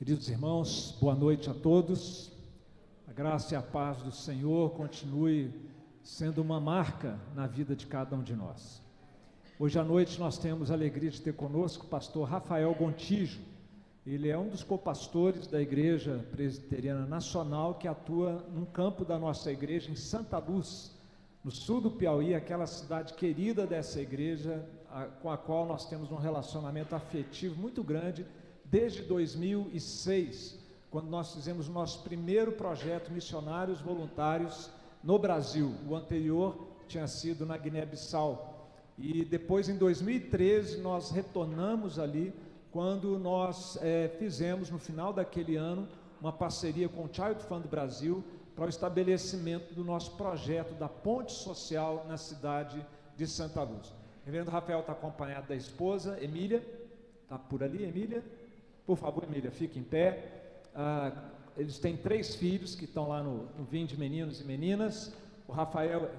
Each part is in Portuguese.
Queridos irmãos, boa noite a todos. A graça e a paz do Senhor continue sendo uma marca na vida de cada um de nós. Hoje à noite nós temos a alegria de ter conosco o pastor Rafael Gontijo. Ele é um dos copastores da Igreja Presbiteriana Nacional que atua num campo da nossa igreja em Santa Luz, no sul do Piauí, aquela cidade querida dessa igreja, com a qual nós temos um relacionamento afetivo muito grande desde 2006, quando nós fizemos o nosso primeiro projeto Missionários Voluntários no Brasil. O anterior tinha sido na Guiné-Bissau. E depois, em 2013, nós retornamos ali, quando nós fizemos, no final daquele ano, uma parceria com o Child Fund Brasil para o estabelecimento do nosso projeto da ponte social na cidade de Santa Luz. O reverendo Rafael está acompanhado da esposa, Emília. Está por ali, Emília? Por favor, Emília, fique em pé. Eles têm 3 filhos que estão lá no Vinho de Meninos e Meninas. O Rafael...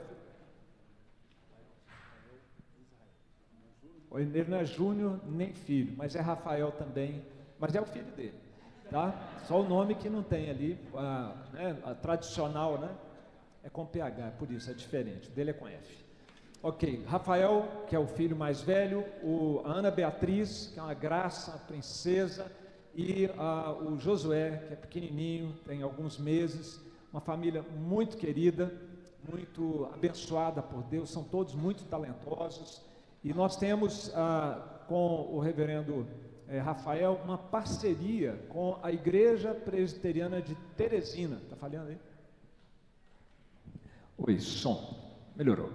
Ele não é Júnior nem filho, mas é Rafael também, mas é o filho dele, tá? Só o nome que não tem ali, a tradicional, né? É com PH, por isso é diferente, o dele é com F. Ok, Rafael, que é o filho mais velho, a Ana Beatriz, que é uma graça, uma princesa, e o Josué, que é pequenininho, tem alguns meses, uma família muito querida, muito abençoada por Deus, são todos muito talentosos. E nós temos com o reverendo Rafael uma parceria com a Igreja Presbiteriana de Teresina. Está falhando aí? Oi, som. Melhorou.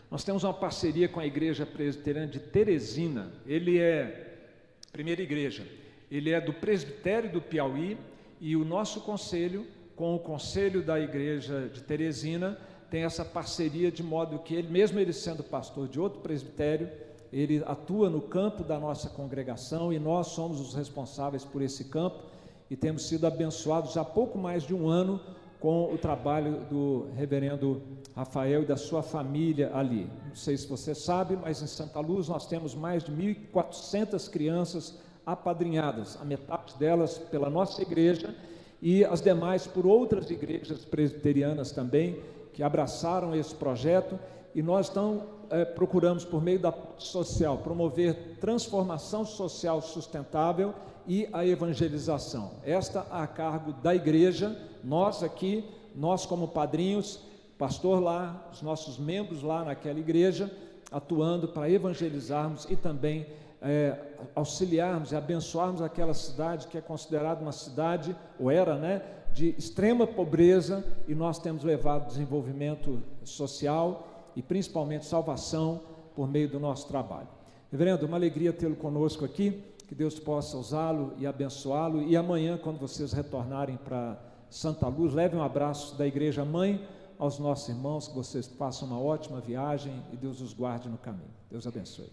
Nós temos uma parceria com a Igreja Presbiteriana de Teresina. Ele é, primeira igreja, ele é do Presbitério do Piauí, e o nosso conselho, com o conselho da Igreja de Teresina, tem essa parceria, de modo que ele, mesmo ele sendo pastor de outro presbitério, ele atua no campo da nossa congregação, e nós somos os responsáveis por esse campo, e temos sido abençoados há pouco mais de um ano com o trabalho do reverendo Rafael e da sua família ali. Não sei se você sabe, mas em Santa Luz nós temos mais de 1.400 crianças apadrinhadas, a metade delas pela nossa igreja, e as demais por outras igrejas presbiterianas também, que abraçaram esse projeto, e nós então procuramos, por meio da ponte social, promover transformação social sustentável e a evangelização. Esta a cargo da igreja, nós aqui, nós como padrinhos, pastor lá, os nossos membros lá naquela igreja, atuando para evangelizarmos e também auxiliarmos e abençoarmos aquela cidade que é considerada uma cidade, ou era, né, de extrema pobreza, e nós temos levado desenvolvimento social e principalmente salvação por meio do nosso trabalho. Reverendo, uma alegria tê-lo conosco aqui, que Deus possa usá-lo e abençoá-lo, e amanhã, quando vocês retornarem para Santa Luz, levem um abraço da Igreja Mãe aos nossos irmãos, que vocês façam uma ótima viagem e Deus os guarde no caminho. Deus abençoe.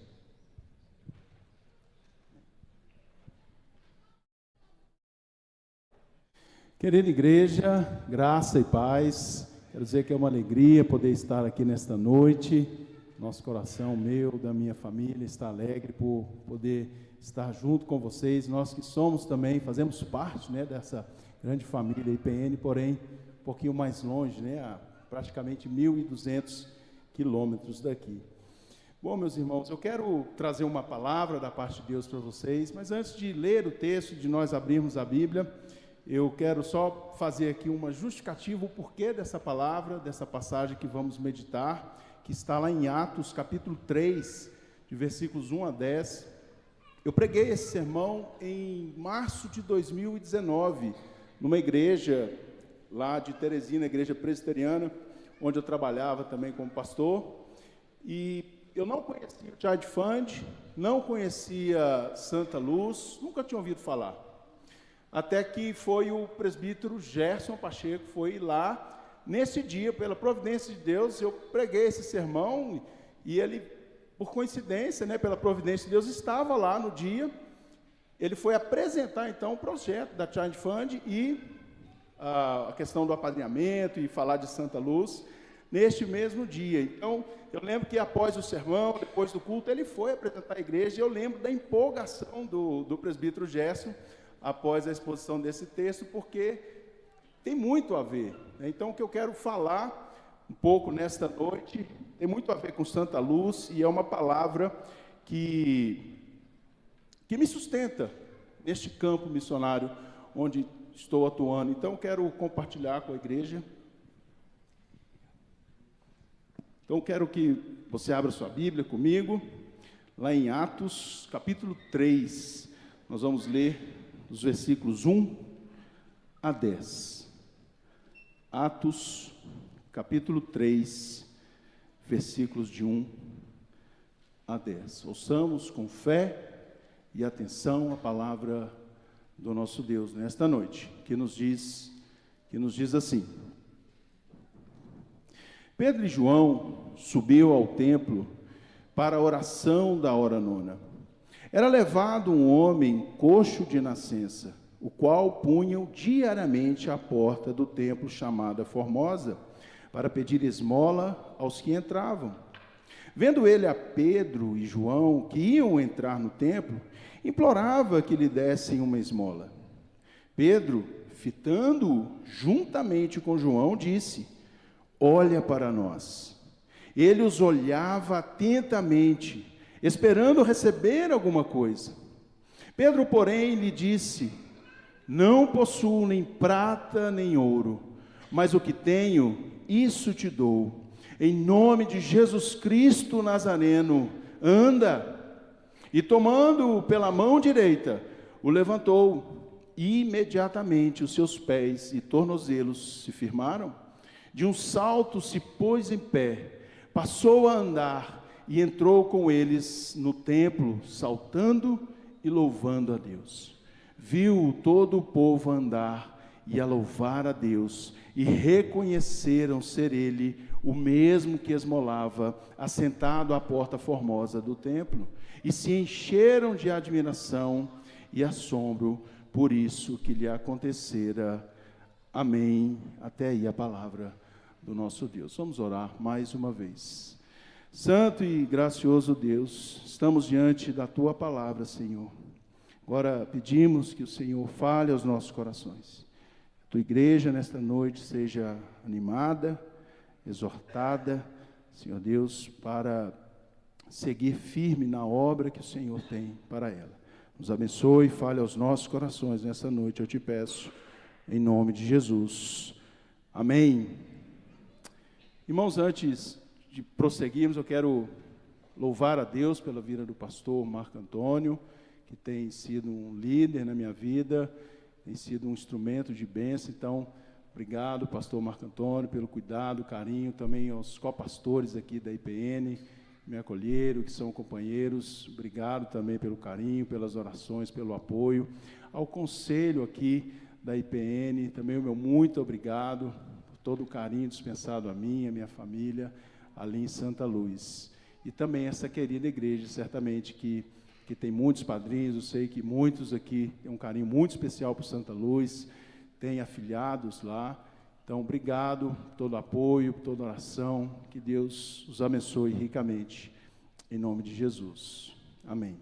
Querida igreja, graça e paz. Quero dizer que é uma alegria poder estar aqui nesta noite. Nosso coração, meu, da minha família, está alegre por poder estar junto com vocês. Nós que somos também, fazemos parte, né, dessa grande família IPN, porém um pouquinho mais longe, né, a praticamente 1.200 quilômetros daqui. Bom, meus irmãos, eu quero trazer uma palavra da parte de Deus para vocês, mas antes de ler o texto, de nós abrirmos a Bíblia, eu quero só fazer aqui uma justificativa, o porquê dessa palavra, dessa passagem que vamos meditar, que está lá em Atos, capítulo 3, de versículos 1 a 10. Eu preguei esse sermão em março de 2019, numa igreja lá de Teresina, igreja presbiteriana, onde eu trabalhava também como pastor, e eu não conhecia o Child Fund, não conhecia Santa Luz, nunca tinha ouvido falar. Até que foi o presbítero Gerson Pacheco, foi lá, nesse dia, pela providência de Deus, eu preguei esse sermão, e ele, por coincidência, né, pela providência de Deus, estava lá no dia. Ele foi apresentar, então, o projeto da Child Fund e a questão do apadrinhamento e falar de Santa Luz, neste mesmo dia. Então, eu lembro que após o sermão, depois do culto, ele foi apresentar a igreja, e eu lembro da empolgação do presbítero Gerson, após a exposição desse texto, porque tem muito a ver, né? Então, o que eu quero falar um pouco nesta noite tem muito a ver com Santa Luz, e é uma palavra que me sustenta neste campo missionário onde estou atuando. Então, quero compartilhar com a igreja. Então, quero que você abra sua Bíblia comigo, lá em Atos, capítulo 3. Nós vamos ler os versículos 1 a 10. Atos, capítulo 3, versículos de 1 a 10. Ouçamos com fé e atenção a palavra do nosso Deus nesta noite, que nos diz assim: Pedro e João subiu ao templo para a oração da hora nona. Era levado um homem coxo de nascença, o qual punham diariamente à porta do templo chamada Formosa, para pedir esmola aos que entravam. Vendo ele a Pedro e João, que iam entrar no templo, implorava que lhe dessem uma esmola. Pedro, fitando-o juntamente com João, disse: Olha para nós. Ele os olhava atentamente, esperando receber alguma coisa. Pedro, porém, lhe disse: Não possuo nem prata nem ouro, mas o que tenho, isso te dou. Em nome de Jesus Cristo Nazareno, anda. E tomando-o pela mão direita, o levantou, e imediatamente os seus pés e tornozelos se firmaram. De um salto se pôs em pé, passou a andar e entrou com eles no templo, saltando e louvando a Deus. Viu todo o povo andar e a louvar a Deus, e reconheceram ser ele o mesmo que esmolava, assentado à porta formosa do templo, e se encheram de admiração e assombro por isso que lhe acontecera. Amém. Até aí a palavra do nosso Deus. Vamos orar mais uma vez. Santo e gracioso Deus, estamos diante da Tua palavra, Senhor. Agora pedimos que o Senhor fale aos nossos corações. A Tua igreja nesta noite seja animada, exortada, Senhor Deus, para seguir firme na obra que o Senhor tem para ela. Nos abençoe e fale aos nossos corações nesta noite, eu te peço, em nome de Jesus. Amém. Irmãos, antes de prosseguirmos, eu quero louvar a Deus pela vida do pastor Marco Antônio, que tem sido um líder na minha vida, tem sido um instrumento de bênção. Então, obrigado, pastor Marco Antônio, pelo cuidado, carinho, também aos copastores aqui da IPN, me acolheram, que são companheiros, obrigado também pelo carinho, pelas orações, pelo apoio. Ao conselho aqui da IPN, também o meu muito obrigado por todo o carinho dispensado a mim, a minha família, ali em Santa Luz. E também essa querida igreja, certamente que tem muitos padrinhos, eu sei que muitos aqui têm um carinho muito especial por Santa Luz, tem afiliados lá. Então, obrigado por todo o apoio, por toda oração, que Deus os abençoe ricamente, em nome de Jesus. Amém.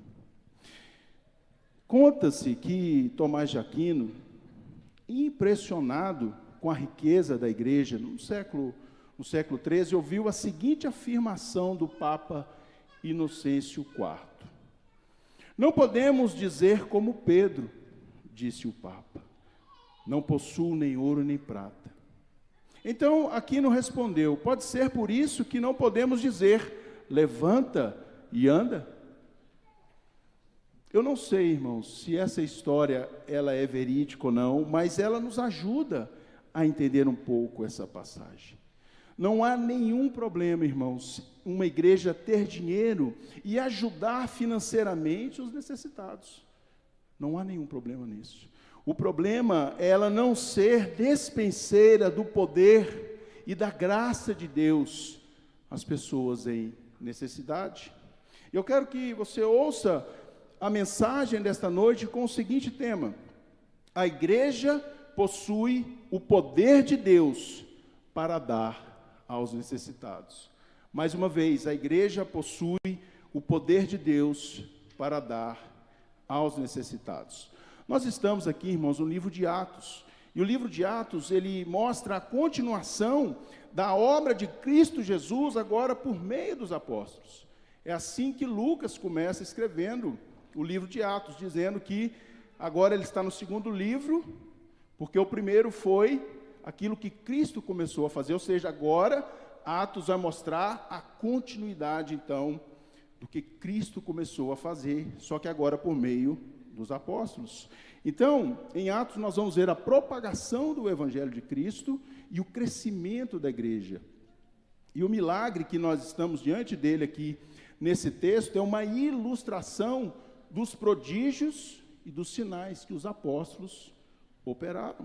Conta-se que Tomás de Aquino, impressionado com a riqueza da igreja, no século XIII, ouviu a seguinte afirmação do Papa Inocêncio IV. Não podemos dizer como Pedro, disse o Papa, não possuo nem ouro nem prata. Então, Aquino respondeu, pode ser por isso que não podemos dizer, levanta e anda? Eu não sei, irmãos, se essa história ela é verídica ou não, mas ela nos ajuda a entender um pouco essa passagem. Não há nenhum problema, irmãos, uma igreja ter dinheiro e ajudar financeiramente os necessitados. Não há nenhum problema nisso. O problema é ela não ser despenseira do poder e da graça de Deus às pessoas em necessidade. Eu quero que você ouça a mensagem desta noite com o seguinte tema: a igreja possui o poder de Deus para dar aos necessitados. Mais uma vez, a igreja possui o poder de Deus para dar aos necessitados. Nós estamos aqui, irmãos, no livro de Atos. E o livro de Atos, ele mostra a continuação da obra de Cristo Jesus, agora por meio dos apóstolos. É assim que Lucas começa escrevendo o livro de Atos, dizendo que agora ele está no segundo livro, porque o primeiro foi aquilo que Cristo começou a fazer, ou seja, agora Atos vai mostrar a continuidade, então, do que Cristo começou a fazer, só que agora por meio dos apóstolos. Então, em Atos nós vamos ver a propagação do Evangelho de Cristo e o crescimento da igreja. E o milagre que nós estamos diante dele aqui, nesse texto, é uma ilustração dos prodígios e dos sinais que os apóstolos operaram.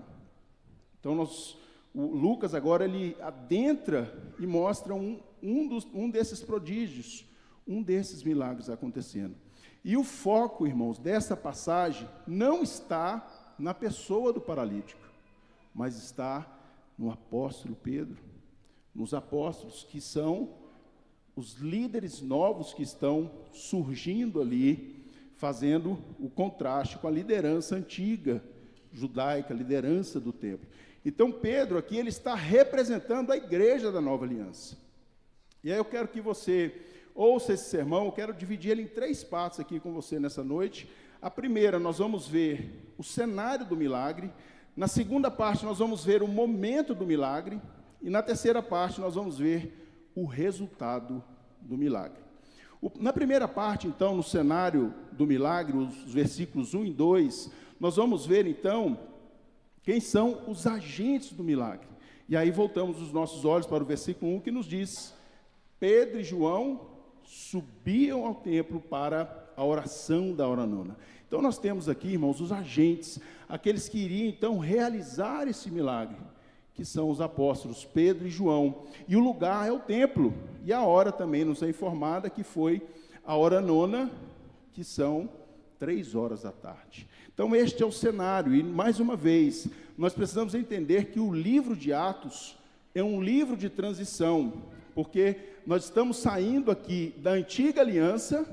Então, o Lucas agora ele adentra e mostra um desses prodígios, um desses milagres acontecendo. E o foco, irmãos, dessa passagem não está na pessoa do paralítico, mas está no apóstolo Pedro, nos apóstolos que são os líderes novos que estão surgindo ali, fazendo o contraste com a liderança antiga, judaica, a liderança do templo. Então, Pedro aqui, ele está representando a igreja da nova aliança. E aí eu quero que você ouça esse sermão, eu quero dividir ele em 3 partes aqui com você nessa noite. A primeira, nós vamos ver o cenário do milagre. Na segunda parte, nós vamos ver o momento do milagre. E na terceira parte, nós vamos ver o resultado do milagre. Na primeira parte, então, no cenário do milagre, os versículos 1 e 2, nós vamos ver, então, quem são os agentes do milagre. E aí voltamos os nossos olhos para o versículo 1, que nos diz: Pedro e João subiam ao templo para a oração da hora nona. Então nós temos aqui, irmãos, os agentes, aqueles que iriam então realizar esse milagre, que são os apóstolos Pedro e João. E o lugar é o templo, e a hora também nos é informada que foi a hora nona, que são 3 horas da tarde. Então este é o cenário, e mais uma vez, nós precisamos entender que o livro de Atos é um livro de transição, porque nós estamos saindo aqui da antiga aliança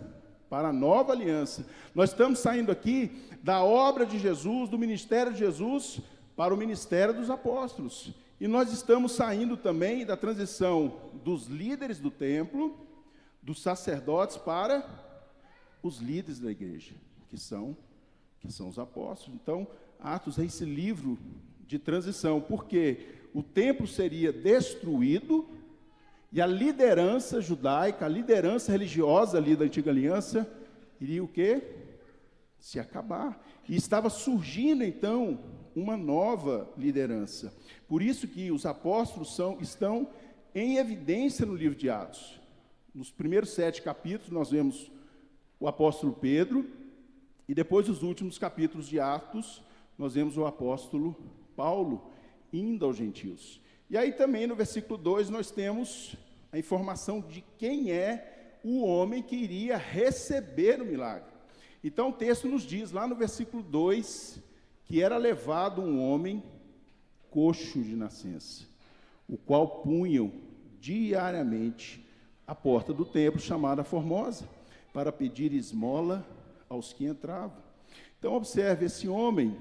para a nova aliança. Nós estamos saindo aqui da obra de Jesus, do ministério de Jesus, para o ministério dos apóstolos. E nós estamos saindo também da transição dos líderes do templo, dos sacerdotes, para os líderes da igreja, que são os apóstolos. Então, Atos é esse livro de transição, porque o templo seria destruído, e a liderança judaica, a liderança religiosa ali da antiga aliança, iria o quê? Se acabar. E estava surgindo, então, uma nova liderança. Por isso que os apóstolos estão em evidência no livro de Atos. Nos primeiros 7 capítulos, nós vemos o apóstolo Pedro, e depois, os últimos capítulos de Atos, nós vemos o apóstolo Paulo indo aos gentios. E aí também no versículo 2 nós temos a informação de quem é o homem que iria receber o milagre. Então o texto nos diz lá no versículo 2 que era levado um homem coxo de nascença, o qual punham diariamente à porta do templo chamada Formosa, para pedir esmola aos que entravam. Então observe, esse homem,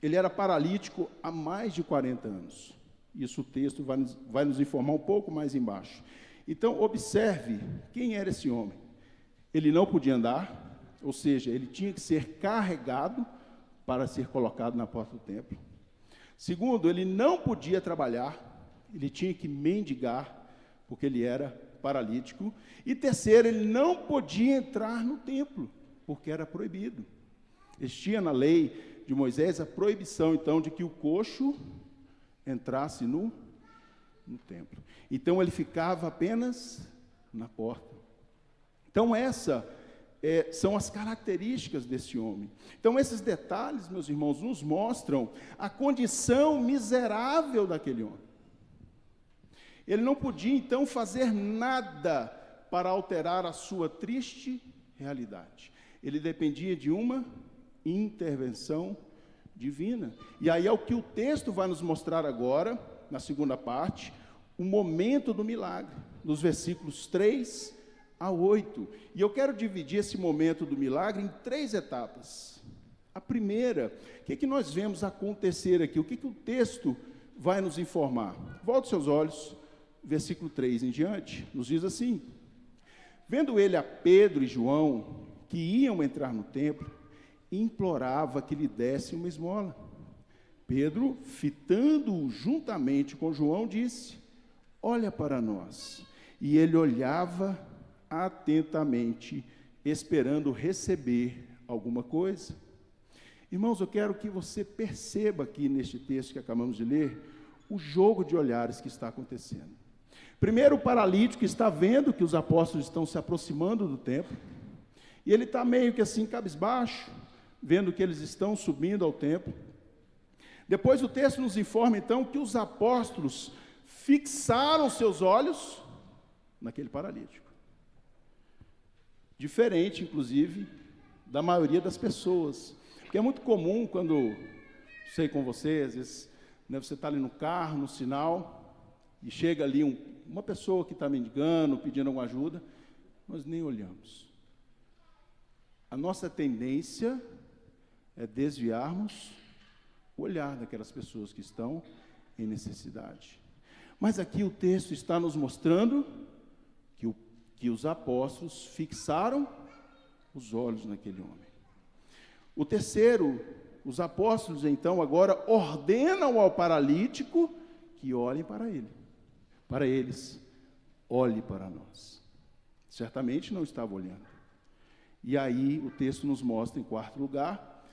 ele era paralítico há mais de 40 anos. Isso o texto vai nos informar um pouco mais embaixo. Então, observe quem era esse homem. Ele não podia andar, ou seja, ele tinha que ser carregado para ser colocado na porta do templo. Segundo, ele não podia trabalhar, ele tinha que mendigar, porque ele era paralítico. E terceiro, ele não podia entrar no templo, porque era proibido. Existia na lei de Moisés a proibição, então, de que o coxo entrasse no templo. Então, ele ficava apenas na porta. Então, essas são as características desse homem. Então, esses detalhes, meus irmãos, nos mostram a condição miserável daquele homem. Ele não podia, então, fazer nada para alterar a sua triste realidade. Ele dependia de uma intervenção divina. E aí é o que o texto vai nos mostrar agora, na segunda parte, o momento do milagre, nos versículos 3 a 8. E eu quero dividir esse momento do milagre em 3 etapas. A primeira, o que nós vemos acontecer aqui? O que o texto vai nos informar? Volte seus olhos, versículo 3 em diante, nos diz assim: vendo ele a Pedro e João, que iam entrar no templo, implorava que lhe dessem uma esmola. Pedro, fitando-o juntamente com João, disse: olha para nós. E ele olhava atentamente, esperando receber alguma coisa. Irmãos, eu quero que você perceba aqui neste texto que acabamos de ler, o jogo de olhares que está acontecendo. Primeiro, o paralítico está vendo que os apóstolos estão se aproximando do templo, e ele está meio que assim, cabisbaixo, vendo que eles estão subindo ao templo. Depois o texto nos informa, então, que os apóstolos fixaram seus olhos naquele paralítico. Diferente, inclusive, da maioria das pessoas. Porque é muito comum quando, sei com você, às vezes, né, você está ali no carro, no sinal, e chega ali uma pessoa que está mendigando, pedindo alguma ajuda, nós nem olhamos. A nossa tendência é desviarmos o olhar daquelas pessoas que estão em necessidade. Mas aqui o texto está nos mostrando que os apóstolos fixaram os olhos naquele homem. O terceiro, os apóstolos então agora ordenam ao paralítico que olhem para ele. Para eles, olhe para nós. Certamente não estava olhando. E aí o texto nos mostra, em quarto lugar,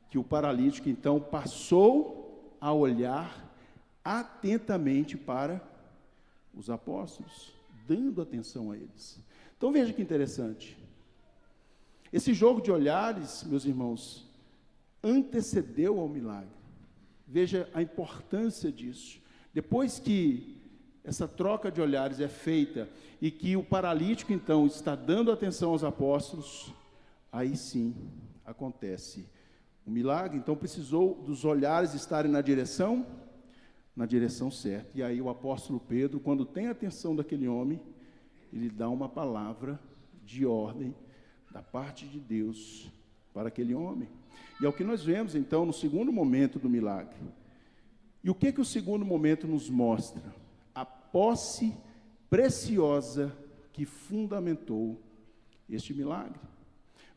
que o paralítico então passou a olhar atentamente para os apóstolos, dando atenção a eles. Então veja que interessante. Esse jogo de olhares, meus irmãos, antecedeu ao milagre. Veja a importância disso. Depois que essa troca de olhares é feita e que o paralítico então está dando atenção aos apóstolos, aí sim acontece o milagre. Então precisou dos olhares estarem na direção certa. E aí o apóstolo Pedro, quando tem a atenção daquele homem, ele dá uma palavra de ordem da parte de Deus para aquele homem. E é o que nós vemos então no segundo momento do milagre. E o que o segundo momento nos mostra? A posse preciosa que fundamentou este milagre.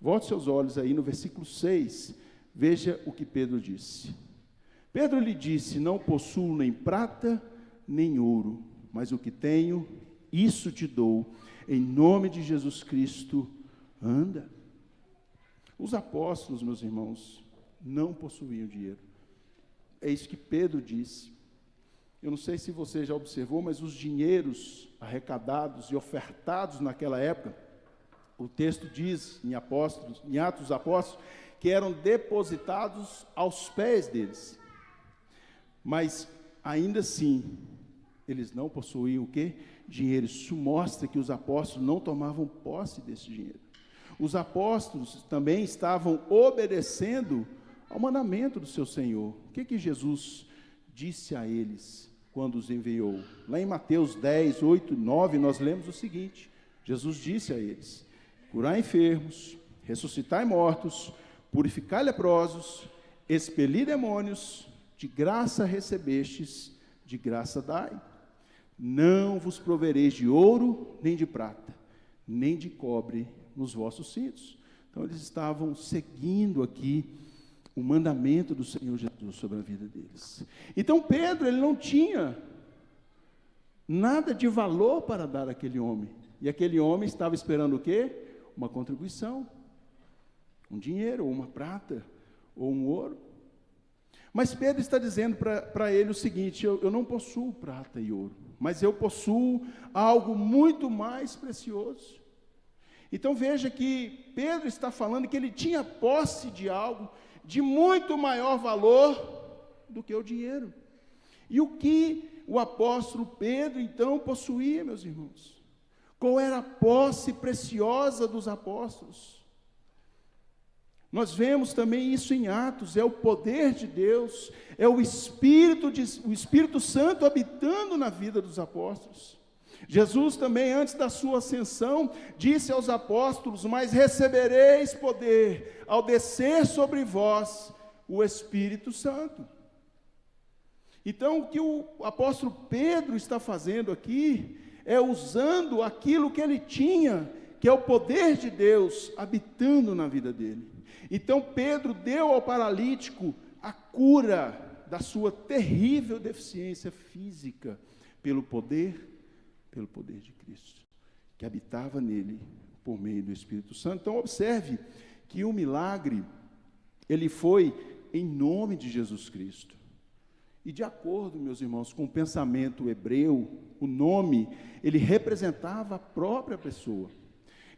Volte seus olhos aí no versículo 6, veja o que Pedro disse. Pedro lhe disse: não possuo nem prata, nem ouro, mas o que tenho, isso te dou. Em nome de Jesus Cristo, anda. Os apóstolos, meus irmãos, não possuíam dinheiro. É isso que Pedro disse. Eu não sei se você já observou, mas os dinheiros arrecadados e ofertados naquela época, o texto diz em Atos dos Apóstolos, que eram depositados aos pés deles. Mas, ainda assim, eles não possuíam o quê? Dinheiro. Isso mostra que os apóstolos não tomavam posse desse dinheiro. Os apóstolos também estavam obedecendo ao mandamento do seu Senhor. O que Jesus disse a eles quando os enviou? Lá em Mateus 10, 8, 9, nós lemos o seguinte: Jesus disse a eles: curai enfermos, ressuscitai mortos, purificai leprosos, expelir demônios, de graça recebestes, de graça dai. Não vos provereis de ouro, nem de prata, nem de cobre nos vossos cintos. Então eles estavam seguindo aqui o mandamento do Senhor Jesus sobre a vida deles. Então Pedro, ele não tinha nada de valor para dar àquele homem. E aquele homem estava esperando o quê? Uma contribuição, um dinheiro, ou uma prata, ou um ouro. Mas Pedro está dizendo para ele o seguinte: eu não possuo prata e ouro, mas eu possuo algo muito mais precioso. Então veja que Pedro está falando que ele tinha posse de algo de muito maior valor do que o dinheiro. E o que o apóstolo Pedro então possuía, meus irmãos? Qual era a posse preciosa dos apóstolos? Nós vemos também isso em Atos, é o poder de Deus, é o Espírito Santo habitando na vida dos apóstolos. Jesus também, antes da sua ascensão, disse aos apóstolos: mas recebereis poder ao descer sobre vós o Espírito Santo. Então, o que o apóstolo Pedro está fazendo aqui é usando aquilo que ele tinha, que é o poder de Deus habitando na vida dele. Então, Pedro deu ao paralítico a cura da sua terrível deficiência física, pelo poder de Cristo, que habitava nele por meio do Espírito Santo. Então, observe que o milagre, ele foi em nome de Jesus Cristo. E de acordo, meus irmãos, com o pensamento hebreu, o nome, ele representava a própria pessoa.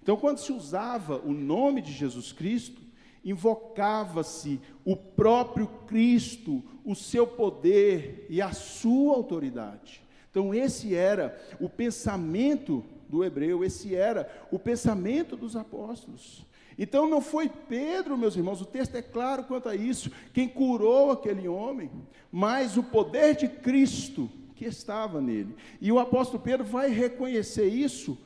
Então, quando se usava o nome de Jesus Cristo, invocava-se o próprio Cristo, o seu poder e a sua autoridade. Então, esse era o pensamento do hebreu, esse era o pensamento dos apóstolos. Então, não foi Pedro, meus irmãos, o texto é claro quanto a isso, quem curou aquele homem, mas o poder de Cristo que estava nele. E o apóstolo Pedro vai reconhecer isso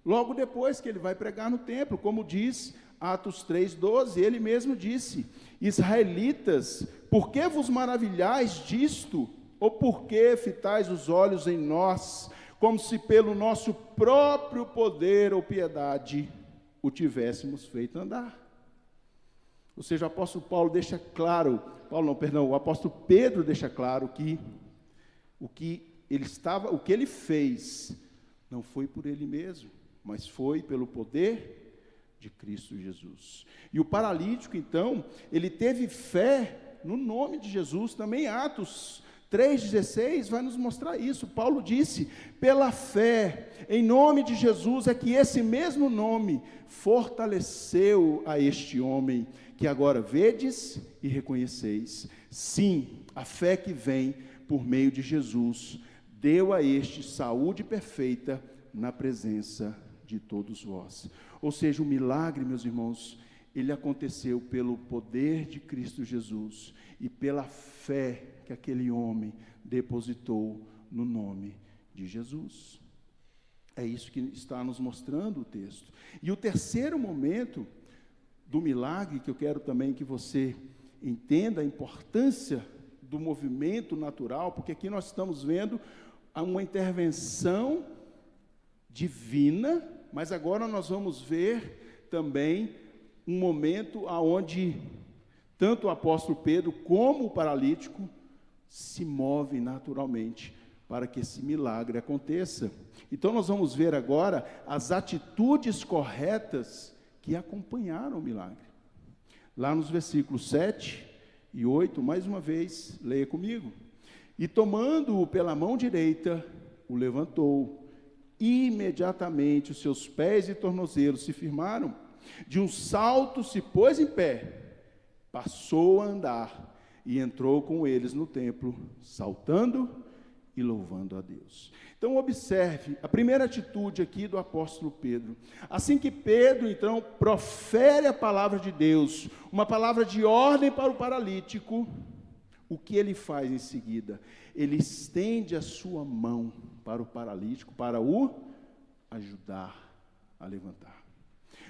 logo depois que ele vai pregar no templo, como diz Atos 3,12, ele mesmo disse: israelitas, por que vos maravilhais disto? Ou por que fitais os olhos em nós, como se pelo nosso próprio poder ou piedade o tivéssemos feito andar? Ou seja, o apóstolo Paulo deixa claro, o apóstolo Pedro deixa claro que o que ele fez não foi por ele mesmo, mas foi pelo poder de Cristo Jesus. E o paralítico, então, ele teve fé no nome de Jesus. Também Atos 3,16 vai nos mostrar isso. Paulo disse: pela fé em nome de Jesus é que esse mesmo nome fortaleceu a este homem, que agora vedes e reconheceis. Sim, a fé que vem por meio de Jesus deu a este saúde perfeita na presença de todos vós. Ou seja, o milagre, meus irmãos, ele aconteceu pelo poder de Cristo Jesus e pela fé que aquele homem depositou no nome de Jesus. É isso que está nos mostrando o texto. E o terceiro momento do milagre, que eu quero também que você entenda a importância do movimento natural, porque aqui nós estamos vendo uma intervenção divina, mas agora nós vamos ver também um momento onde tanto o apóstolo Pedro como o paralítico se movem naturalmente para que esse milagre aconteça. Então nós vamos ver agora as atitudes corretas que acompanharam o milagre. Lá nos versículos 7 e 8, mais uma vez, leia comigo. E tomando-o pela mão direita, o levantou. Imediatamente os seus pés e tornozelos se firmaram, de um salto se pôs em pé, passou a andar e entrou com eles no templo, saltando e louvando a Deus. Então observe a primeira atitude aqui do apóstolo Pedro. Assim que Pedro então profere a palavra de Deus, uma palavra de ordem para o paralítico, o que ele faz em seguida? Ele estende a sua mão para o paralítico, para o ajudar a levantar.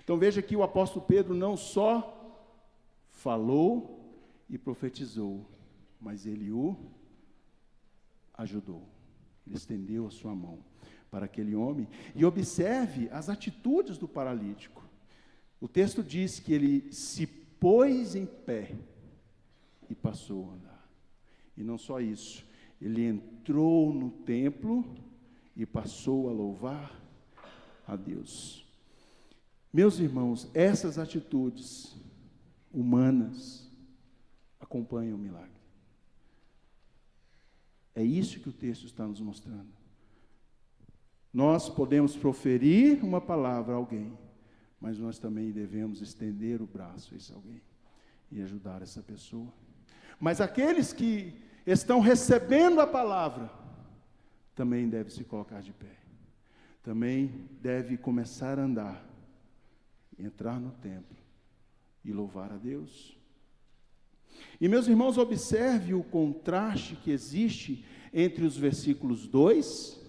Então veja que o apóstolo Pedro não só falou e profetizou, mas ele o ajudou. Ele estendeu a sua mão para aquele homem. E observe as atitudes do paralítico. O texto diz que ele se pôs em pé e passou a andar. E não só isso, ele entrou no templo e passou a louvar a Deus. Meus irmãos, essas atitudes humanas acompanham o milagre. É isso que o texto está nos mostrando. Nós podemos proferir uma palavra a alguém, mas nós também devemos estender o braço a esse alguém e ajudar essa pessoa. Mas aqueles que estão recebendo a palavra também devem se colocar de pé. Também deve começar a andar, entrar no templo e louvar a Deus. E meus irmãos, observe o contraste que existe entre os versículos 2,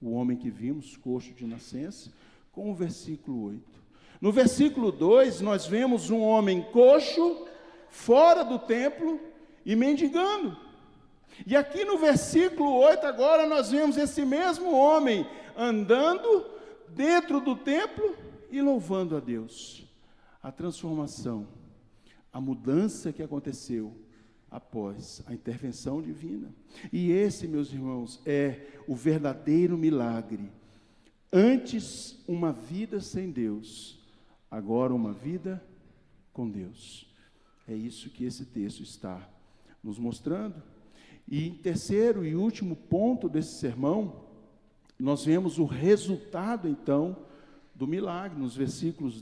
o homem que vimos, coxo de nascença, com o versículo 8. No versículo 2, nós vemos um homem coxo, fora do templo e mendigando. E aqui no versículo 8, agora nós vemos esse mesmo homem andando dentro do templo e louvando a Deus. A transformação, a mudança que aconteceu após a intervenção divina. E esse, meus irmãos, é o verdadeiro milagre. Antes, uma vida sem Deus, agora uma vida com Deus. É isso que esse texto está nos mostrando. E em terceiro e último ponto desse sermão, nós vemos o resultado, então, do milagre, nos versículos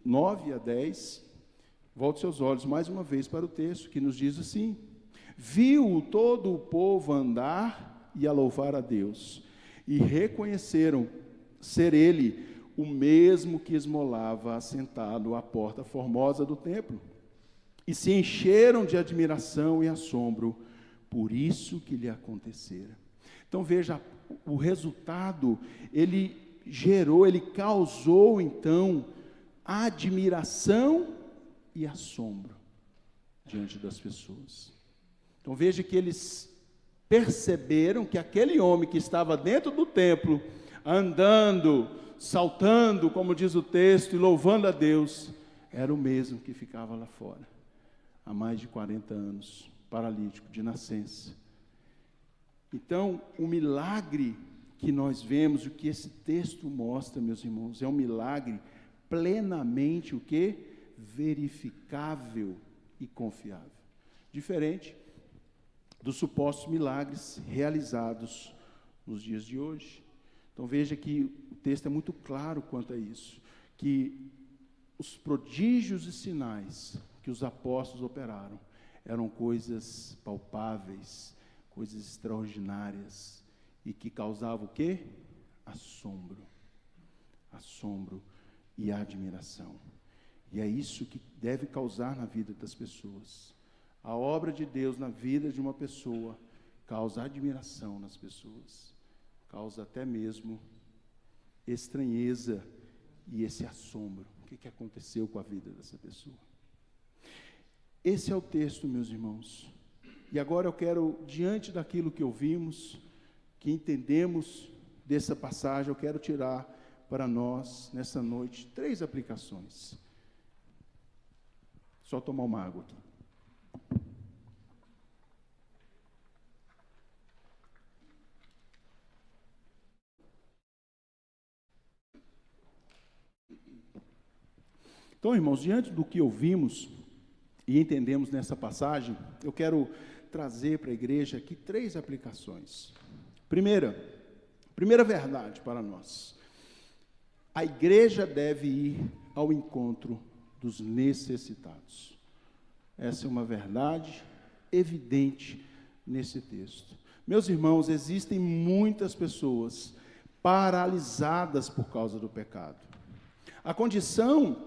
9 a 10. Volte seus olhos mais uma vez para o texto, que nos diz assim: viu todo o povo andar e a louvar a Deus, e reconheceram ser ele o mesmo que esmolava assentado à porta formosa do templo, e se encheram de admiração e assombro por isso que lhe acontecera. Então veja, o resultado, ele causou então admiração e assombro diante das pessoas. Então veja que eles perceberam que aquele homem que estava dentro do templo, andando, saltando, como diz o texto, e louvando a Deus, era o mesmo que ficava lá fora, há mais de 40 anos, paralítico de nascença. Então, o milagre que nós vemos, o que esse texto mostra, meus irmãos, é um milagre plenamente o quê? Verificável e confiável. Diferente dos supostos milagres realizados nos dias de hoje. Então veja que o texto é muito claro quanto a isso, que os prodígios e sinais que os apóstolos operaram eram coisas palpáveis, coisas extraordinárias, e que causavam o quê? Assombro e admiração. E é isso que deve causar na vida das pessoas. A obra de Deus na vida de uma pessoa causa admiração nas pessoas, causa até mesmo estranheza e esse assombro. O que aconteceu com a vida dessa pessoa? Esse é o texto, meus irmãos. E agora eu quero, diante daquilo que ouvimos, que entendemos dessa passagem, eu quero tirar para nós, nessa noite, 3 aplicações. Só tomar uma água aqui. Então, irmãos, diante do que ouvimos e entendemos nessa passagem, eu quero trazer para a igreja aqui 3 aplicações. Primeira verdade para nós: a igreja deve ir ao encontro dos necessitados. Essa é uma verdade evidente nesse texto. Meus irmãos, existem muitas pessoas paralisadas por causa do pecado. A condição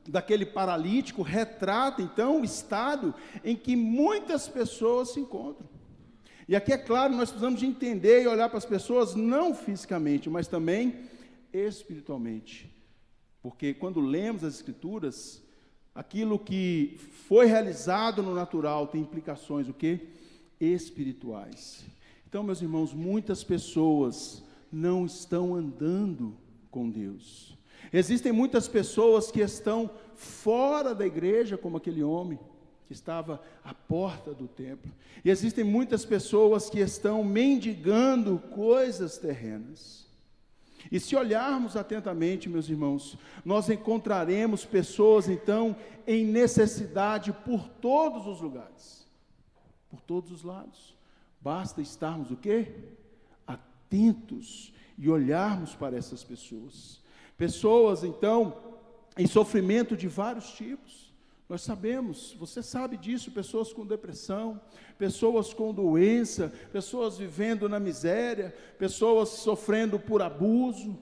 daquele paralítico retrata, então, o estado em que muitas pessoas se encontram. E aqui, é claro, nós precisamos de entender e olhar para as pessoas, não fisicamente, mas também espiritualmente. Porque quando lemos as Escrituras, aquilo que foi realizado no natural tem implicações, o quê? Espirituais. Então, meus irmãos, muitas pessoas não estão andando com Deus. Existem muitas pessoas que estão fora da igreja, como aquele homem que estava à porta do templo. E existem muitas pessoas que estão mendigando coisas terrenas. E se olharmos atentamente, meus irmãos, nós encontraremos pessoas, então, em necessidade por todos os lugares, por todos os lados. Basta estarmos o quê? Atentos e olharmos para essas pessoas. Pessoas, então, em sofrimento de vários tipos. Nós sabemos, você sabe disso, pessoas com depressão, pessoas com doença, pessoas vivendo na miséria, pessoas sofrendo por abuso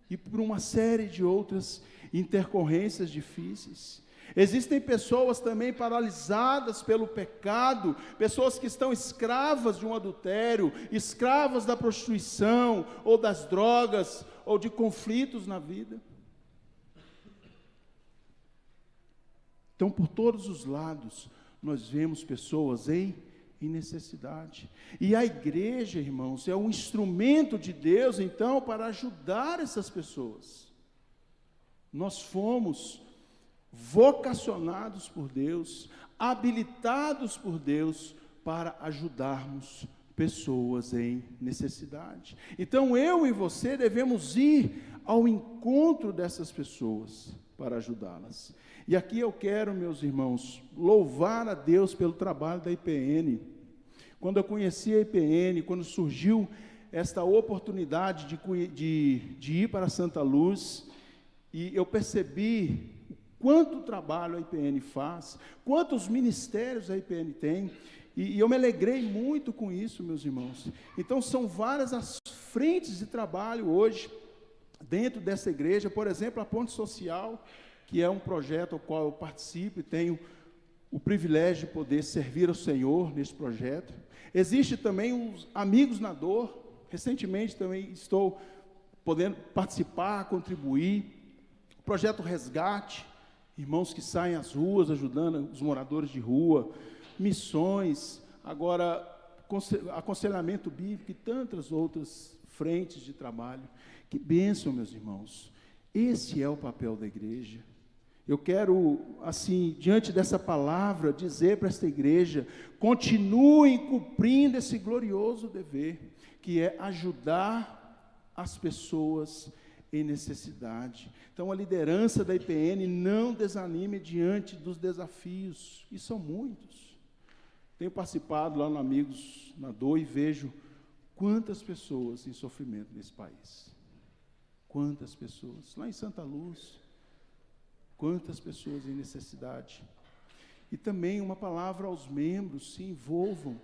e por uma série de outras intercorrências difíceis. Existem pessoas também paralisadas pelo pecado, pessoas que estão escravas de um adultério, escravas da prostituição, ou das drogas, ou de conflitos na vida. Então, por todos os lados, nós vemos pessoas em necessidade. E a igreja, irmãos, é um instrumento de Deus, então, para ajudar essas pessoas. Nós fomos vocacionados por Deus, habilitados por Deus, para ajudarmos pessoas em necessidade. Então, eu e você devemos ir ao encontro dessas pessoas para ajudá-las. E aqui eu quero, meus irmãos, louvar a Deus pelo trabalho da IPN. Quando eu conheci a IPN, quando surgiu esta oportunidade de ir para Santa Luz, e eu percebi quanto trabalho a IPN faz, quantos ministérios a IPN tem, e eu me alegrei muito com isso, meus irmãos. Então, são várias as frentes de trabalho hoje, dentro dessa igreja. Por exemplo, a Ponte Social, que é um projeto ao qual eu participo e tenho o privilégio de poder servir ao Senhor nesse projeto. Existe também os Amigos na Dor. Recentemente também estou podendo participar, contribuir. O projeto Resgate, irmãos que saem às ruas, ajudando os moradores de rua. Missões, agora aconselhamento bíblico e tantas outras frentes de trabalho. Que bênção, meus irmãos. Esse é o papel da igreja. Eu quero, assim, diante dessa palavra, dizer para esta igreja: continuem cumprindo esse glorioso dever, que é ajudar as pessoas em necessidade. Então, a liderança da IPN não desanime diante dos desafios, e são muitos. Tenho participado lá no Amigos na Dor e vejo quantas pessoas em sofrimento nesse país. Quantas pessoas. Lá em Santa Luz, quantas pessoas em necessidade. E também uma palavra aos membros: se envolvam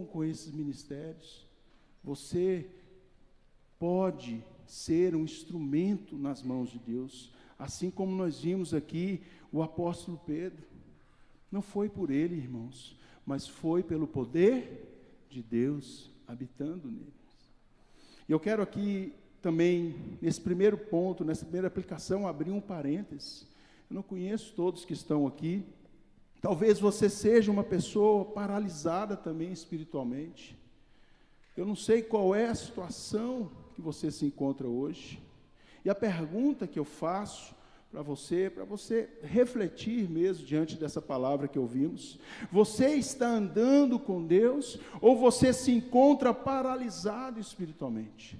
com esses ministérios. Você pode ser um instrumento nas mãos de Deus, assim como nós vimos aqui o apóstolo Pedro. Não foi por ele, irmãos, mas foi pelo poder de Deus habitando nele. E eu quero aqui também, nesse primeiro ponto, nessa primeira aplicação, abrir um parênteses. Eu não conheço todos que estão aqui. Talvez você seja uma pessoa paralisada também espiritualmente. Eu não sei qual é a situação que você se encontra hoje. E a pergunta que eu faço para você refletir mesmo diante dessa palavra que ouvimos: você está andando com Deus ou você se encontra paralisado espiritualmente?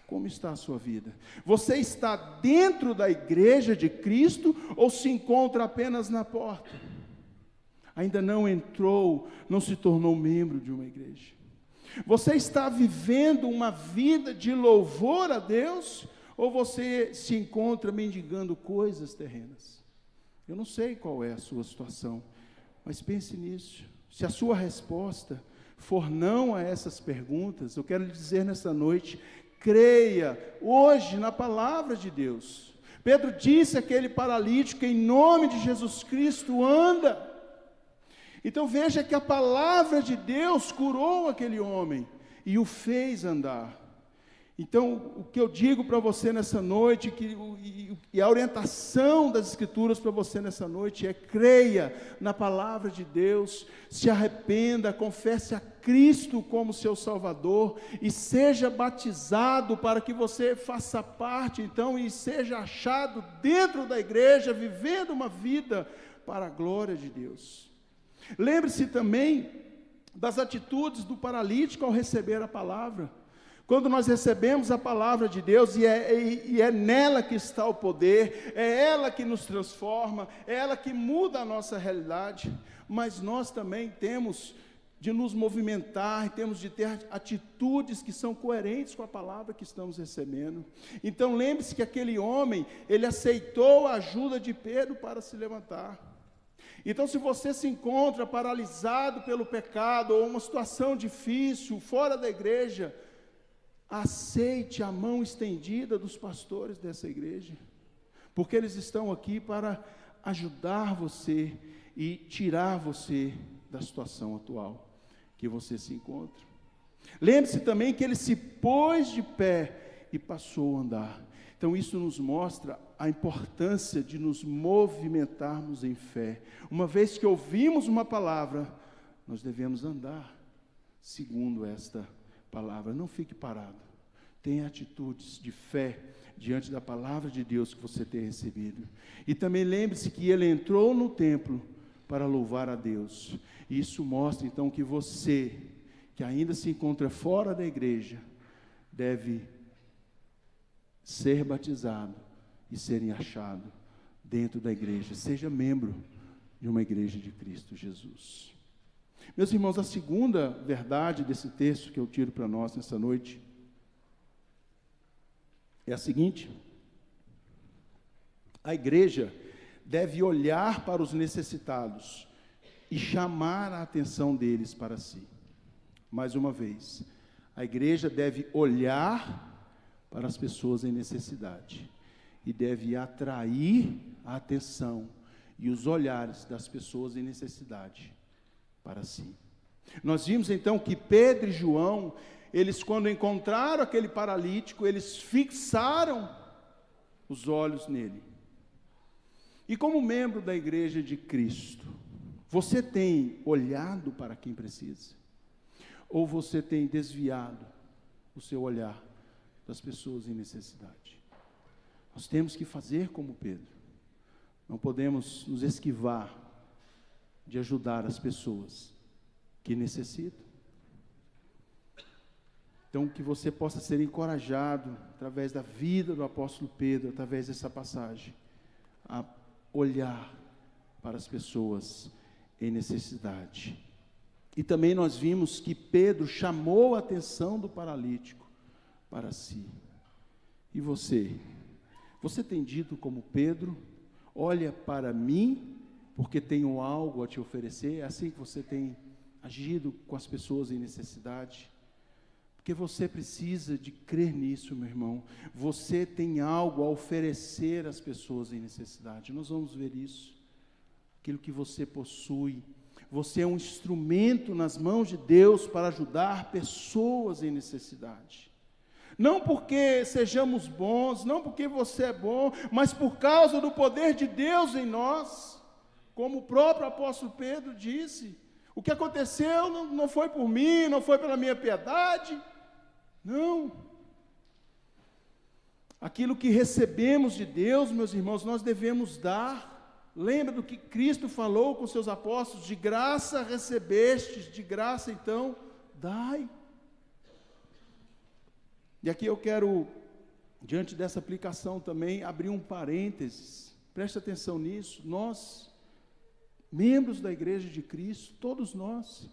Como está a sua vida? Você está dentro da igreja de Cristo ou se encontra apenas na porta? Ainda não entrou, não se tornou membro de uma igreja. Você está vivendo uma vida de louvor a Deus ou você se encontra mendigando coisas terrenas? Eu não sei qual é a sua situação, mas pense nisso. Se a sua resposta for não a essas perguntas, eu quero lhe dizer nesta noite: creia hoje na palavra de Deus. Pedro disse àquele paralítico: em nome de Jesus Cristo, anda. Então veja que a palavra de Deus curou aquele homem e o fez andar. Então, o que eu digo para você nessa noite, e a orientação das Escrituras para você nessa noite é: creia na palavra de Deus, se arrependa, confesse a Cristo como seu Salvador e seja batizado para que você faça parte, então, e seja achado dentro da igreja, vivendo uma vida para a glória de Deus. Lembre-se também das atitudes do paralítico ao receber a palavra. Quando nós recebemos a palavra de Deus, e é nela que está o poder, é ela que nos transforma, é ela que muda a nossa realidade, mas nós também temos de nos movimentar, temos de ter atitudes que são coerentes com a palavra que estamos recebendo. Então lembre-se que aquele homem, ele aceitou a ajuda de Pedro para se levantar. Então, se você se encontra paralisado pelo pecado, ou uma situação difícil, fora da igreja, aceite a mão estendida dos pastores dessa igreja, porque eles estão aqui para ajudar você e tirar você da situação atual que você se encontra. Lembre-se também que ele se pôs de pé e passou a andar. Então isso nos mostra a importância de nos movimentarmos em fé. Uma vez que ouvimos uma palavra, nós devemos andar segundo esta palavra. Não fique parado. Tenha atitudes de fé diante da palavra de Deus que você tem recebido. E também lembre-se que ele entrou no templo para louvar a Deus. Isso mostra então que você, que ainda se encontra fora da igreja, deve ser batizado e ser achado dentro da igreja. Seja membro de uma igreja de Cristo Jesus. Meus irmãos, a segunda verdade desse texto que eu tiro para nós nessa noite é a seguinte: a igreja deve olhar para os necessitados e chamar a atenção deles para si. Mais uma vez, a igreja deve olhar para as pessoas em necessidade e deve atrair a atenção e os olhares das pessoas em necessidade para si. Nós vimos então que Pedro e João, eles quando encontraram aquele paralítico, eles fixaram os olhos nele. E como membro da igreja de Cristo, você tem olhado para quem precisa? Ou você tem desviado o seu olhar das pessoas em necessidade? Nós temos que fazer como Pedro. Não podemos nos esquivar de ajudar as pessoas que necessitam. Então, que você possa ser encorajado, através da vida do apóstolo Pedro, através dessa passagem, a olhar para as pessoas em necessidade. E também nós vimos que Pedro chamou a atenção do paralítico para si. E você? Você tem dito como Pedro: olha para mim, porque tenho algo a te oferecer? É assim que você tem agido com as pessoas em necessidade? Porque você precisa de crer nisso, meu irmão. Você tem algo a oferecer às pessoas em necessidade. Nós vamos ver isso. Aquilo que você possui. Você é um instrumento nas mãos de Deus para ajudar pessoas em necessidade. Não porque sejamos bons, não porque você é bom, mas por causa do poder de Deus em nós. Como o próprio apóstolo Pedro disse, o que aconteceu não foi por mim, não foi pela minha piedade. Não. Aquilo que recebemos de Deus, meus irmãos, nós devemos dar. Lembra do que Cristo falou com seus apóstolos: de graça recebestes, de graça então dai. E aqui eu quero, diante dessa aplicação também, abrir um parênteses. Preste atenção nisso. Nós, membros da igreja de Cristo, todos nós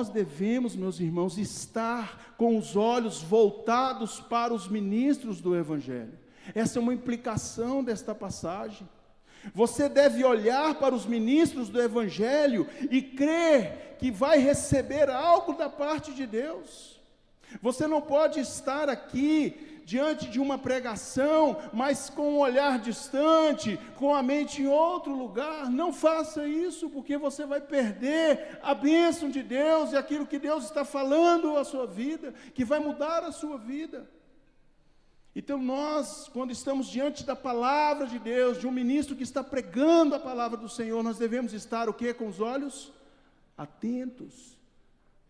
devemos, meus irmãos, estar com os olhos voltados para os ministros do Evangelho. Essa é uma implicação desta passagem. Você deve olhar para os ministros do Evangelho e crer que vai receber algo da parte de Deus. Você não pode estar aqui diante de uma pregação, mas com um olhar distante, com a mente em outro lugar. Não faça isso, porque você vai perder a bênção de Deus e aquilo que Deus está falando à sua vida, que vai mudar a sua vida. Então nós, quando estamos diante da palavra de Deus, de um ministro que está pregando a palavra do Senhor, nós devemos estar o quê? Com os olhos atentos.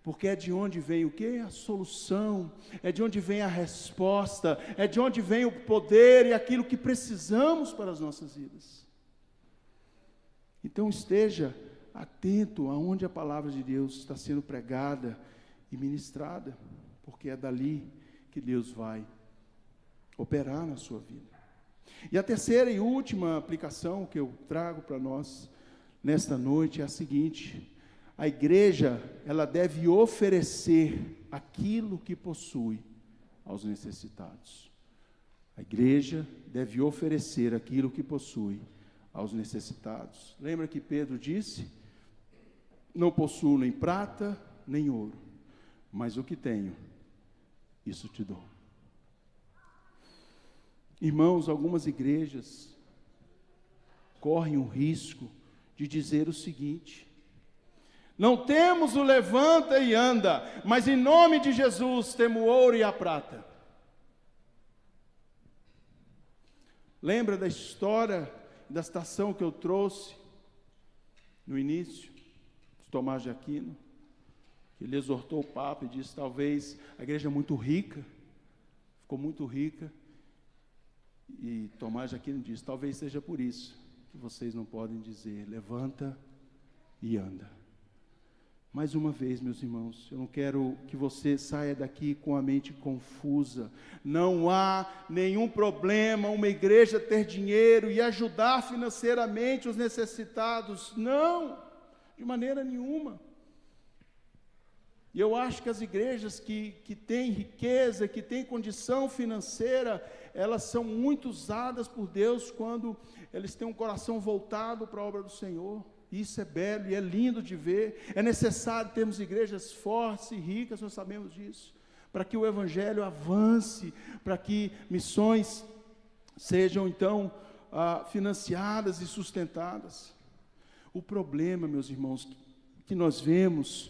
Porque é de onde vem o quê? A solução, é de onde vem a resposta, é de onde vem o poder e aquilo que precisamos para as nossas vidas. Então esteja atento aonde a palavra de Deus está sendo pregada e ministrada, porque é dali que Deus vai operar na sua vida. E a terceira e última aplicação que eu trago para nós nesta noite é a seguinte: a igreja, ela deve oferecer aquilo que possui aos necessitados. A igreja deve oferecer aquilo que possui aos necessitados. Lembra que Pedro disse: não possuo nem prata, nem ouro, mas o que tenho, isso te dou. Irmãos, algumas igrejas correm o risco de dizer o seguinte: não temos o levanta e anda, mas em nome de Jesus temos o ouro e a prata. Lembra da história, da citação que eu trouxe no início, de Tomás de Aquino? Ele exortou o Papa e disse, talvez a igreja é muito rica, ficou muito rica, e Tomás de Aquino disse, talvez seja por isso que vocês não podem dizer, levanta e anda. Mais uma vez, meus irmãos, eu não quero que você saia daqui com a mente confusa. Não há nenhum problema uma igreja ter dinheiro e ajudar financeiramente os necessitados. Não, de maneira nenhuma. E eu acho que as igrejas que têm riqueza, que têm condição financeira, elas são muito usadas por Deus quando eles têm um coração voltado para a obra do Senhor. Isso é belo e é lindo de ver. É necessário termos igrejas fortes e ricas, nós sabemos disso, para que o Evangelho avance, para que missões sejam então financiadas e sustentadas. O problema, meus irmãos, que nós vemos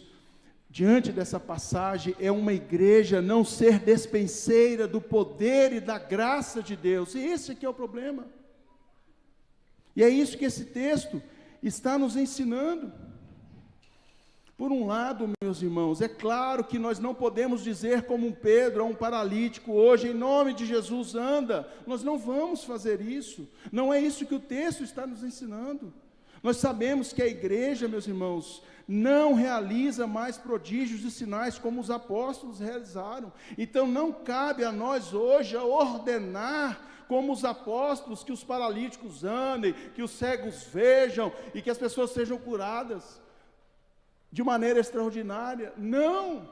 diante dessa passagem é uma igreja não ser despenseira do poder e da graça de Deus. E esse aqui é o problema. E é isso que esse texto está nos ensinando. Por um lado, meus irmãos, é claro que nós não podemos dizer como um Pedro a um paralítico hoje, em nome de Jesus, anda. Nós não vamos fazer isso. Não é isso que o texto está nos ensinando. Nós sabemos que a igreja, meus irmãos, não realiza mais prodígios e sinais como os apóstolos realizaram. Então não cabe a nós hoje ordenar como os apóstolos, que os paralíticos andem, que os cegos vejam e que as pessoas sejam curadas de maneira extraordinária. Não!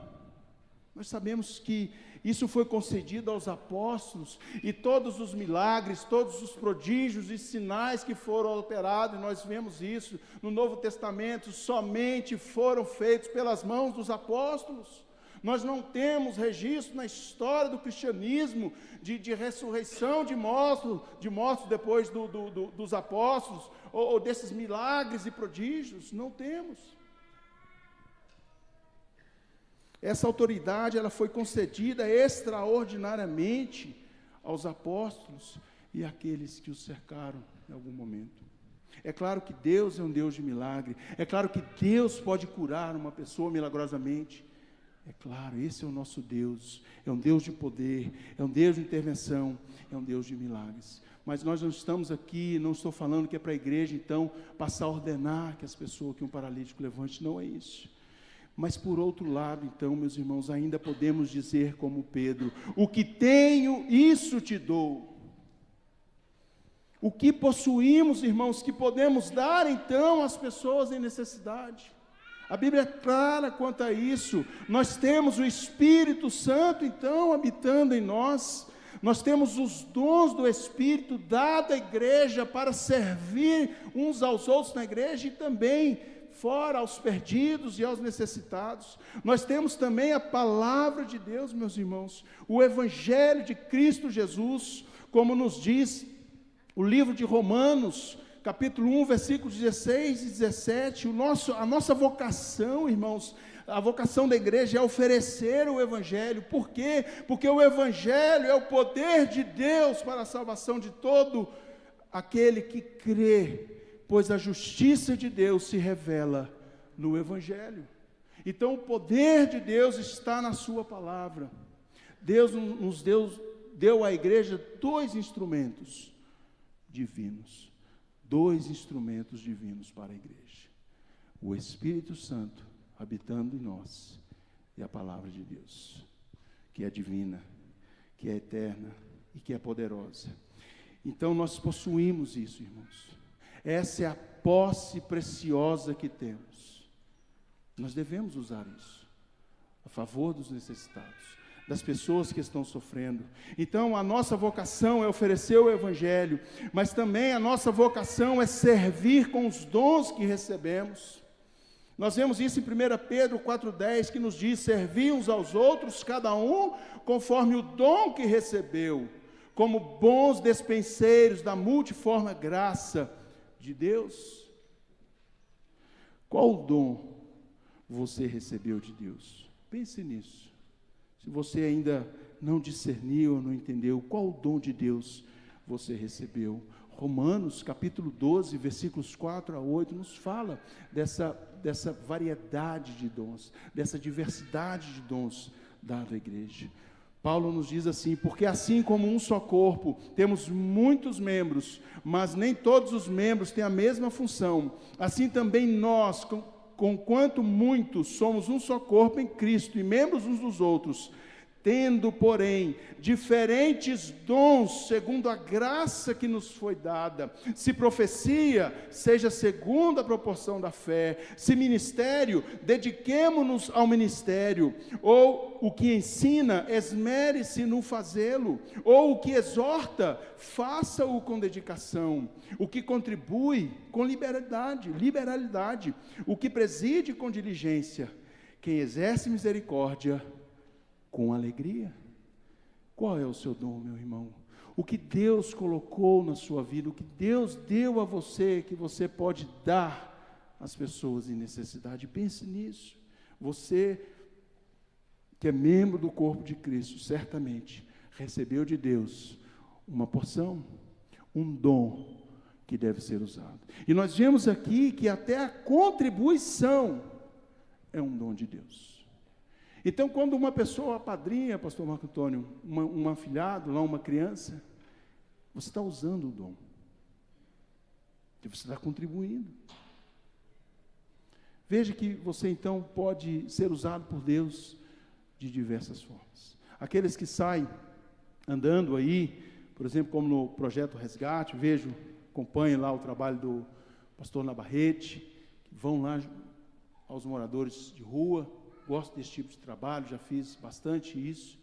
Nós sabemos que isso foi concedido aos apóstolos, e todos os milagres, todos os prodígios e sinais que foram operados, e nós vemos isso no Novo Testamento, somente foram feitos pelas mãos dos apóstolos. Nós não temos registro na história do cristianismo de ressurreição de mortos depois dos apóstolos, ou desses milagres e prodígios. Não temos. Essa autoridade ela foi concedida extraordinariamente aos apóstolos e àqueles que os cercaram em algum momento. É claro que Deus é um Deus de milagre. É claro que Deus pode curar uma pessoa milagrosamente. É claro, esse é o nosso Deus, é um Deus de poder, é um Deus de intervenção, é um Deus de milagres. Mas nós não estamos aqui, não estou falando que é para a igreja, então, passar a ordenar que as pessoas, que um paralítico levante, não é isso. Mas por outro lado, então, meus irmãos, ainda podemos dizer como Pedro, o que tenho, isso te dou. O que possuímos, irmãos, que podemos dar, então, às pessoas em necessidade. A Bíblia é clara quanto a isso. Nós temos o Espírito Santo, então, habitando em nós. Nós temos os dons do Espírito dado à igreja para servir uns aos outros na igreja e também fora aos perdidos e aos necessitados. Nós temos também a palavra de Deus, meus irmãos, o Evangelho de Cristo Jesus, como nos diz o livro de Romanos, capítulo 1, versículos 16 e 17, a nossa vocação, irmãos, a vocação da igreja é oferecer o Evangelho. Por quê? Porque o Evangelho é o poder de Deus para a salvação de todo aquele que crê, pois a justiça de Deus se revela no Evangelho. Então o poder de Deus está na sua palavra. Deus nos deu à igreja dois instrumentos divinos. Dois instrumentos divinos para a igreja: o Espírito Santo habitando em nós e a palavra de Deus, que é divina, que é eterna e que é poderosa. Então nós possuímos isso, irmãos. Essa é a posse preciosa que temos. Nós devemos usar isso a favor dos necessitados, das pessoas que estão sofrendo. Então a nossa vocação é oferecer o Evangelho, mas também a nossa vocação é servir com os dons que recebemos. Nós vemos isso em 1 Pedro 4,10, que nos diz: servir uns aos outros, cada um conforme o dom que recebeu, como bons despenseiros da multiforme graça de Deus. Qual o dom você recebeu de Deus? Pense nisso. Se você ainda não discerniu ou não entendeu qual o dom de Deus você recebeu. Romanos, capítulo 12, versículos 4 a 8, nos fala dessa variedade de dons, dessa diversidade de dons dada à igreja. Paulo nos diz assim: porque assim como um só corpo, temos muitos membros, mas nem todos os membros têm a mesma função, assim também nós, conquanto muitos, somos um só corpo em Cristo e membros uns dos outros, tendo, porém, diferentes dons, segundo a graça que nos foi dada. Se profecia, seja segundo a proporção da fé. Se ministério, dediquemo-nos ao ministério. Ou o que ensina, esmere-se no fazê-lo. Ou o que exorta, faça-o com dedicação. O que contribui, com liberalidade. O que preside, com diligência. Quem exerce misericórdia, com alegria. Qual é o seu dom, meu irmão? O que Deus colocou na sua vida, o que Deus deu a você, que você pode dar às pessoas em necessidade. Pense nisso. Você, que é membro do corpo de Cristo, certamente recebeu de Deus uma porção, um dom que deve ser usado. E nós vemos aqui que até a contribuição é um dom de Deus. Então, quando uma pessoa apadrinha, pastor Marco Antônio, um afilhado, lá uma criança, você está usando o dom. Você está contribuindo. Veja que você, então, pode ser usado por Deus de diversas formas. Aqueles que saem andando aí, por exemplo, como no Projeto Resgate, acompanho lá o trabalho do pastor Navarrete, que vão lá aos moradores de rua. Gosto desse tipo de trabalho, já fiz bastante isso.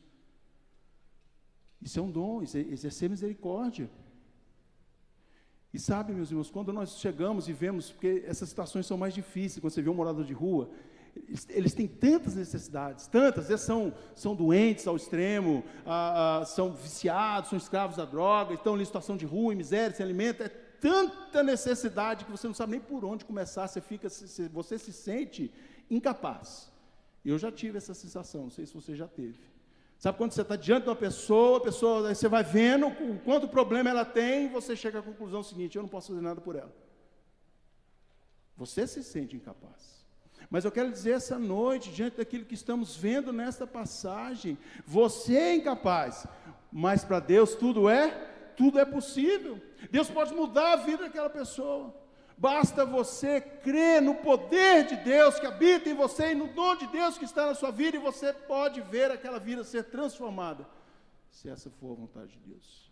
Isso é um dom, exercer misericórdia. E sabe, meus irmãos, quando nós chegamos e vemos, porque essas situações são mais difíceis, quando você vê um morador de rua, eles têm tantas necessidades, tantas, eles são doentes ao extremo, são viciados, são escravos da droga, estão em situação de rua, em miséria, sem alimento, é tanta necessidade que você não sabe nem por onde começar, você se sente incapaz. Eu já tive essa sensação, não sei se você já teve. Sabe quando você está diante de uma pessoa, aí você vai vendo o quanto problema ela tem, e você chega à conclusão seguinte: eu não posso fazer nada por ela. Você se sente incapaz. Mas eu quero dizer essa noite, diante daquilo que estamos vendo nesta passagem, você é incapaz, mas para Deus tudo é possível. Deus pode mudar a vida daquela pessoa. Basta você crer no poder de Deus que habita em você e no dom de Deus que está na sua vida, e você pode ver aquela vida ser transformada, se essa for a vontade de Deus.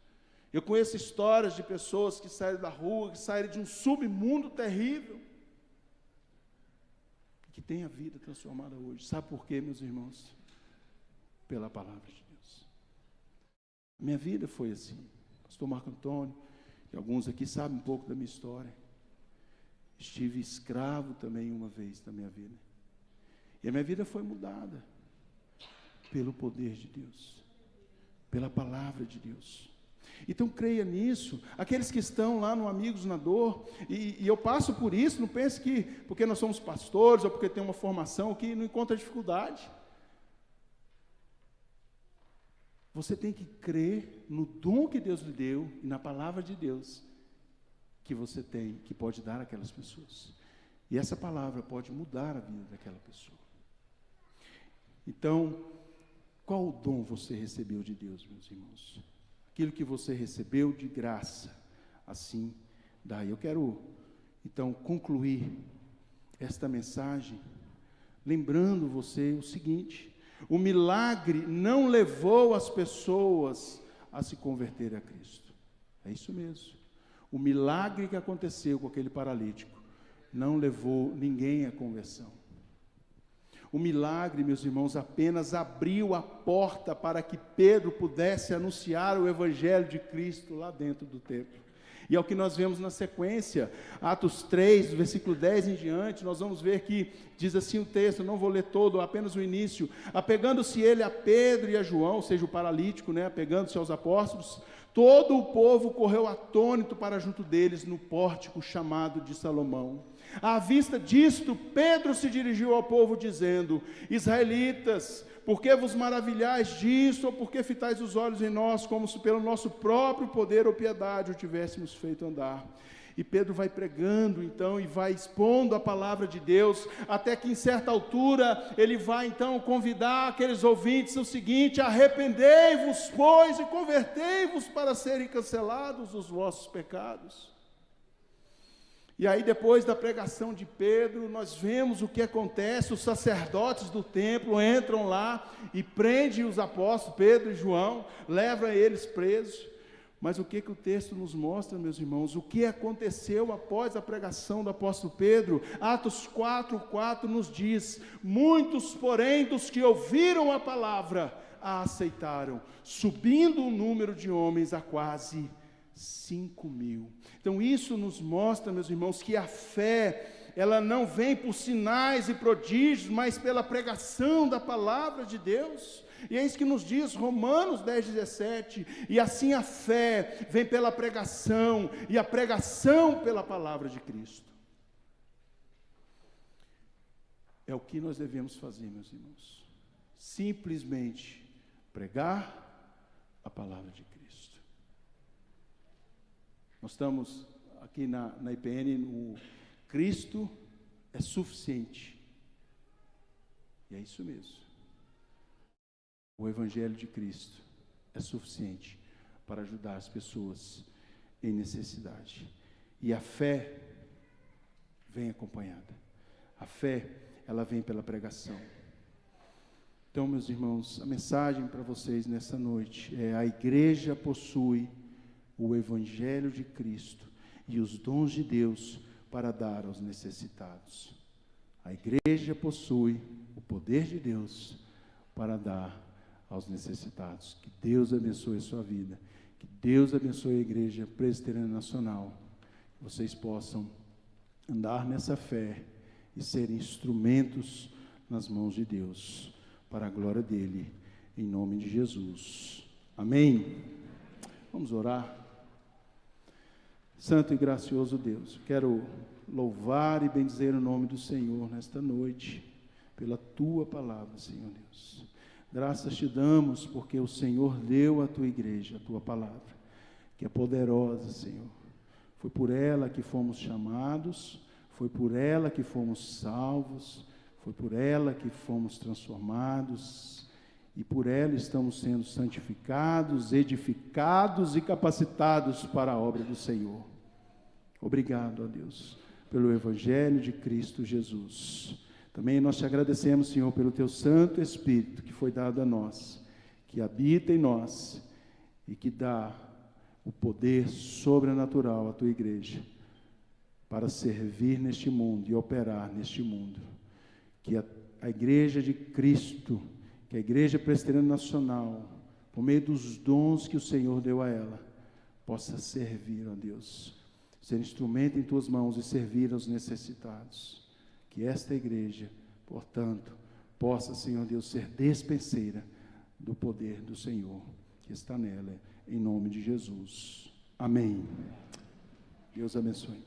Eu conheço histórias de pessoas que saíram da rua, que saíram de um submundo terrível, que têm a vida transformada hoje. Sabe por quê, meus irmãos? Pela palavra de Deus. Minha vida foi assim. Pastor Marco Antônio, e alguns aqui sabem um pouco da minha história. Estive escravo também uma vez na minha vida. E a minha vida foi mudada pelo poder de Deus, pela palavra de Deus. Então creia nisso. Aqueles que estão lá no Amigos na Dor, e eu passo por isso, não pense que porque nós somos pastores ou porque tem uma formação que não encontra dificuldade. Você tem que crer no dom que Deus lhe deu e na palavra de Deus que você tem, que pode dar àquelas pessoas. E essa palavra pode mudar a vida daquela pessoa. Então, qual dom você recebeu de Deus, meus irmãos? Aquilo que você recebeu de graça, assim daí. Eu quero, então, concluir esta mensagem, lembrando você o seguinte: o milagre não levou as pessoas a se converterem a Cristo. É isso mesmo. O milagre que aconteceu com aquele paralítico não levou ninguém à conversão. O milagre, meus irmãos, apenas abriu a porta para que Pedro pudesse anunciar o Evangelho de Cristo lá dentro do templo. E é o que nós vemos na sequência, Atos 3, do versículo 10 em diante, nós vamos ver que diz assim o texto, não vou ler todo, apenas o início: apegando-se ele a Pedro e a João, ou seja, o paralítico, apegando-se aos apóstolos, todo o povo correu atônito para junto deles no pórtico chamado de Salomão. À vista disto, Pedro se dirigiu ao povo dizendo: israelitas, por que vos maravilhais disto, ou por que fitais os olhos em nós, como se pelo nosso próprio poder ou piedade o tivéssemos feito andar? E Pedro vai pregando então, e vai expondo a palavra de Deus, até que em certa altura, ele vai então convidar aqueles ouvintes o seguinte: arrependei-vos, pois, e convertei-vos para serem cancelados os vossos pecados. E aí, depois da pregação de Pedro, nós vemos o que acontece. Os sacerdotes do templo entram lá e prendem os apóstolos, Pedro e João, levam eles presos. Mas o que o texto nos mostra, meus irmãos? O que aconteceu após a pregação do apóstolo Pedro? Atos 4:4 nos diz: muitos, porém, dos que ouviram a palavra, a aceitaram, subindo o número de homens a quase 5.000. Então isso nos mostra, meus irmãos, que a fé, ela não vem por sinais e prodígios, mas pela pregação da palavra de Deus. E é isso que nos diz Romanos 10:17, e assim a fé vem pela pregação, e a pregação pela palavra de Cristo. É o que nós devemos fazer, meus irmãos, simplesmente pregar a palavra de Cristo. Nós estamos aqui na IPN, no Cristo é suficiente, e é isso mesmo. O Evangelho de Cristo é suficiente para ajudar as pessoas em necessidade. E a fé vem acompanhada. A fé, ela vem pela pregação. Então, meus irmãos, a mensagem para vocês nessa noite é: a igreja possui o Evangelho de Cristo e os dons de Deus para dar aos necessitados. A igreja possui o poder de Deus para dar aos necessitados. Que Deus abençoe a sua vida, que Deus abençoe a Igreja Presbiteriana Nacional, que vocês possam andar nessa fé e serem instrumentos nas mãos de Deus, para a glória dele, em nome de Jesus. Amém? Vamos orar. Santo e gracioso Deus, quero louvar e bendizer o nome do Senhor nesta noite, pela tua palavra, Senhor Deus. Graças te damos, porque o Senhor deu à tua igreja a tua palavra, que é poderosa, Senhor. Foi por ela que fomos chamados, foi por ela que fomos salvos, foi por ela que fomos transformados, e por ela estamos sendo santificados, edificados e capacitados para a obra do Senhor. Obrigado, ó Deus, pelo Evangelho de Cristo Jesus. Também nós te agradecemos, Senhor, pelo teu Santo Espírito que foi dado a nós, que habita em nós e que dá o poder sobrenatural à tua igreja para servir neste mundo e operar neste mundo. Que a igreja de Cristo, que a Igreja Presbiteriana Nacional, por meio dos dons que o Senhor deu a ela, possa servir, ó Deus, ser instrumento em tuas mãos e servir aos necessitados. Que esta igreja, portanto, possa, Senhor Deus, ser despenseira do poder do Senhor que está nela, em nome de Jesus. Amém. Deus abençoe.